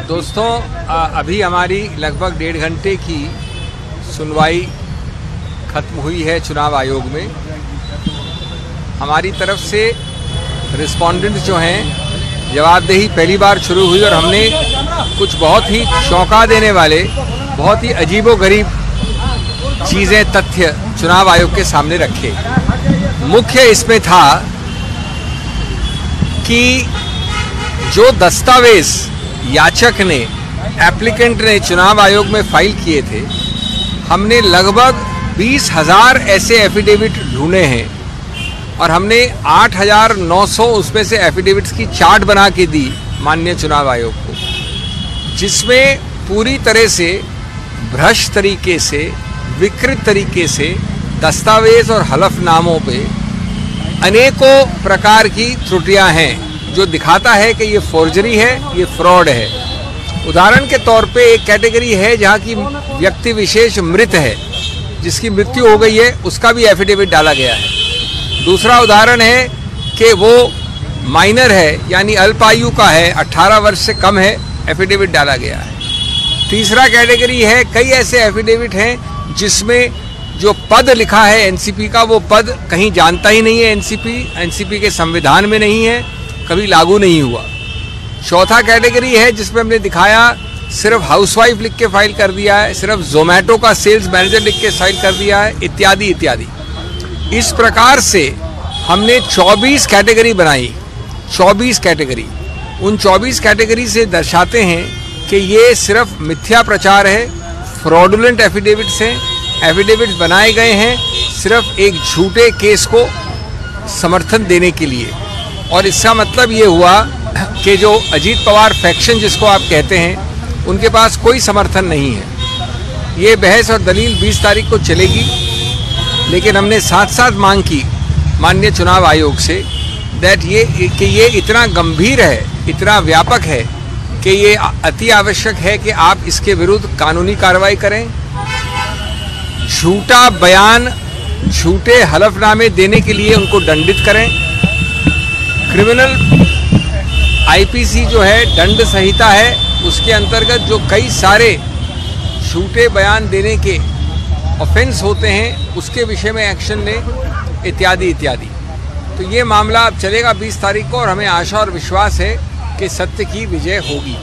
दोस्तों, अभी हमारी लगभग 1.5 घंटे की सुनवाई खत्म हुई है चुनाव आयोग में। हमारी तरफ से रिस्पोंडेंट जो हैं, जवाबदेही पहली बार शुरू हुई और हमने कुछ बहुत ही चौंका देने वाले, बहुत ही अजीबोगरीब चीज़ें, तथ्य चुनाव आयोग के सामने रखे। मुख्य इसमें था कि जो दस्तावेज याचक ने, एप्लीकेंट ने चुनाव आयोग में फाइल किए थे, हमने लगभग 20,000 ऐसे एफिडेविट ढूंढे हैं और हमने 8,900 उसमें से एफिडेविट्स की चार्ट बना के दी माननीय चुनाव आयोग को, जिसमें पूरी तरह से भ्रष्ट तरीके से, विकृत तरीके से दस्तावेज और हलफनामों पे अनेकों प्रकार की त्रुटियां हैं, जो दिखाता है कि ये फोर्जरी है, ये फ्रॉड है। उदाहरण के तौर पे एक कैटेगरी है जहां की व्यक्ति विशेष मृत है, जिसकी मृत्यु हो गई है, उसका भी एफिडेविट डाला गया है। दूसरा उदाहरण है कि वो माइनर है, यानी अल्पायु का है, 18 वर्ष से कम है, एफिडेविट डाला गया है। तीसरा कैटेगरी है, कई ऐसे एफिडेविट हैं जिसमें जो पद लिखा है एनसीपी का, वो पद कहीं जानता ही नहीं है। एनसीपी के संविधान में नहीं है, कभी लागू नहीं हुआ। चौथा कैटेगरी है जिसमें हमने दिखाया सिर्फ हाउसवाइफ लिख के फाइल कर दिया है, सिर्फ जोमेटो का सेल्स मैनेजर लिख के फाइल कर दिया है, इत्यादि इत्यादि। इस प्रकार से हमने 24 कैटेगरी बनाई। 24 कैटेगरी, उन 24 कैटेगरी से दर्शाते हैं कि ये सिर्फ मिथ्या प्रचार है, फ्रॉडुलेंट एफिडेविट्स हैं। एफिडेविट्स बनाए गए हैं सिर्फ एक झूठे केस को समर्थन देने के लिए। और इसका मतलब ये हुआ कि जो अजीत पवार फैक्शन जिसको आप कहते हैं, उनके पास कोई समर्थन नहीं है। ये बहस और दलील 20 तारीख को चलेगी, लेकिन हमने साथ साथ मांग की माननीय चुनाव आयोग से कि ये इतना गंभीर है, इतना व्यापक है कि ये अति आवश्यक है कि आप इसके विरुद्ध कानूनी कार्रवाई करें। झूठा बयान, झूठे हलफनामे देने के लिए उनको दंडित करें। क्रिमिनल आईपीसी जो है, दंड संहिता है, उसके अंतर्गत जो कई सारे झूठे बयान देने के ऑफेंस होते हैं, उसके विषय में एक्शन लें, इत्यादि इत्यादि। तो ये मामला अब चलेगा 20 तारीख को, और हमें आशा और विश्वास है कि सत्य की विजय होगी।